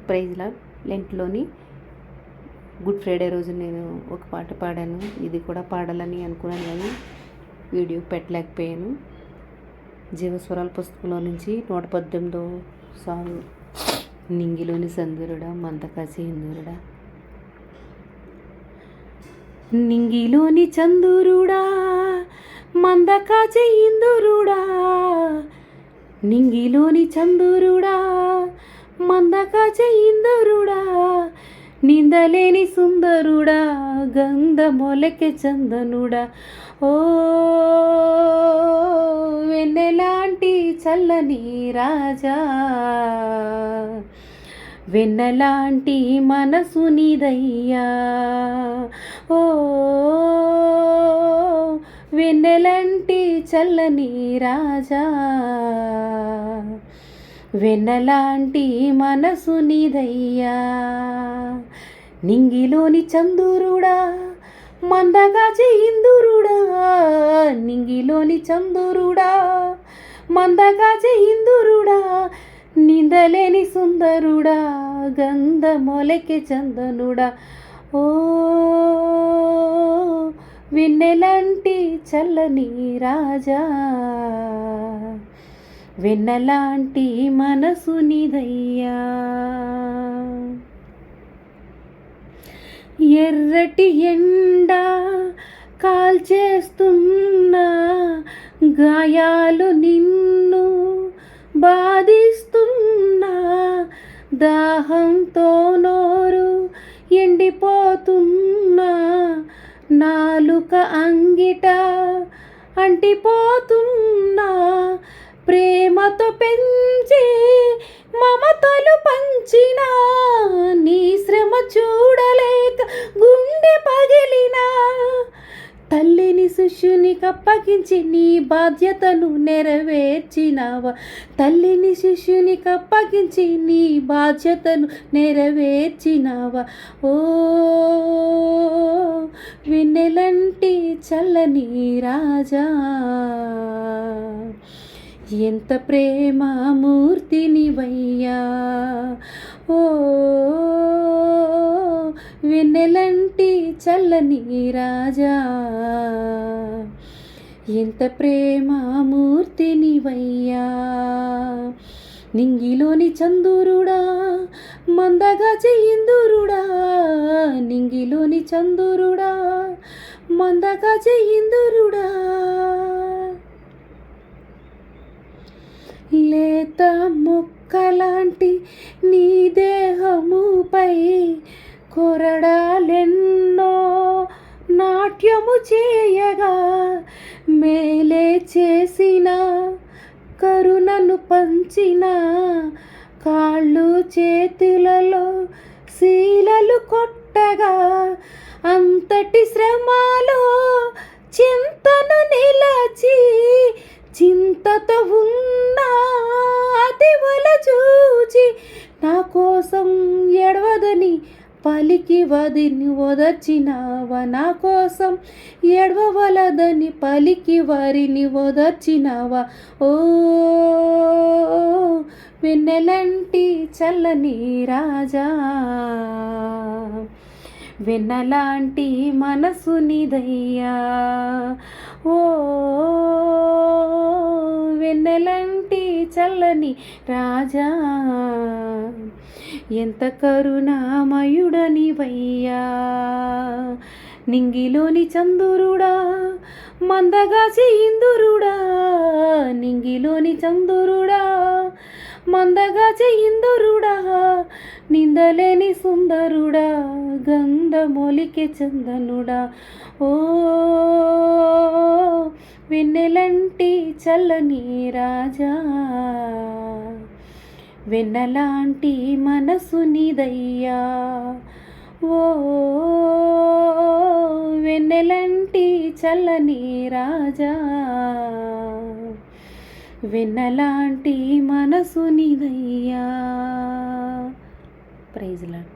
ప్రైజ్లా లెంట్లోని good Friday రోజు నేను ఒక పాట పాడాను. ఇది కూడా పాడాలని అనుకున్నాను కానీ వీడియో పెట్టలేకపోయాను. జీవస్వరాల పుస్తకంలో నుంచి 118వ సాంగ్, నింగిలోని సందూరుడా మందకాసి హిందూరుడా. నింగిలోని చందూరుడా మందకాచి హిందూరుడా, నింగిలోని చందూరుడా మందకాచి హిందూరుడా, నిందలేని సుందరుడా గంధమొలకె చందనుడా. ఓ వెన్నెలాంటి చల్లని రాజా, వెన్నెలాంటి మనసు నీదయ్యా. ఓ వెన్నెలంటి చల్లని రాజా, వెన్నెలాంటి మనసు నీదయ్యా. నింగిలోని చందూరుడా మందగాచి హిందూరుడా, నింగిలోని చందూరుడా మందగాచి హిందూరుడా, నిందలేని సుందరుడా గంధమొలకె చందనుడా. ఓ వెన్నెలంటి చల్లని రాజా, వెన్నెలాంటి మనసు నీదయ్యా. ఎర్రటి ఎండ కాల్చేస్తున్నా, గాయాలు నిన్ను బాధిస్తున్నా, దాహంతో నోరు ఎండిపోతున్నా, నాలుక అంగిట అంటిపోతున్నా, ప్రేమతో పెంచి మమతలు పంచిన నీ శ్రమ చూడలేక గుండె పగిలినా, తల్లిని శిష్యునికి అప్పగించి నీ బాధ్యతను నెరవేర్చినావా, తల్లిని శిష్యునికి అప్పగించి నీ బాధ్యతను నెరవేర్చినావా. ఓ వెన్నెలంటి చల్లని రాజా, ఎంత ప్రేమ మూర్తినివయ్యా. ఓ వెన్నెలంటి చల్లని రాజా, ఎంత ప్రేమ మూర్తినివయ్యా. నింగిలోని చందూరుడా మందగాచి హిందూరుడా, నింగిలోని చందూరుడా మందగాచి హిందూరుడా. లేత మొక్కలాంటి నీ దేహముపై కొరడాలెన్నో నాట్యము చేయగా, మేలే చేసిన కరుణను పంచిన, కాళ్ళు చేతులలో శీలలు కొట్టగా, అంతటి శ్రమలో చింతను నిలచి, చింతతో ఉన్నా అతివల చూచి, నా కోసం ఎడవదని పలికి వదిని ఓదర్చినావా, నా కోసం ఎడవవలదని పలికి వారిని ఓదర్చినావా. ఓ వెన్నెలంటి చల్లని రాజా, వెన్నెలాంటి మనసు నీదయ్యా. ఓ వెన్నెలంటి చల్లని రాజా, ఎంత కరుణామయుడనివయ్యా. నింగిలోని చందూరుడా మందగాచి హిందూరుడా, నింగిలోని చందూరుడా మందగాచి హిందూరుడా, నిందలేని సుందరుడా గంధమొలికె చందనుడా. ఓ వెన్నెలంటి చల్లని రాజా, వెన్నెలాంటి మనసు నీదయ్యా. ఓ వెన్నెలంటి చల్లని రాజా, వెన్నెలాంటి మనసు నీదయ్యా. Praise lord.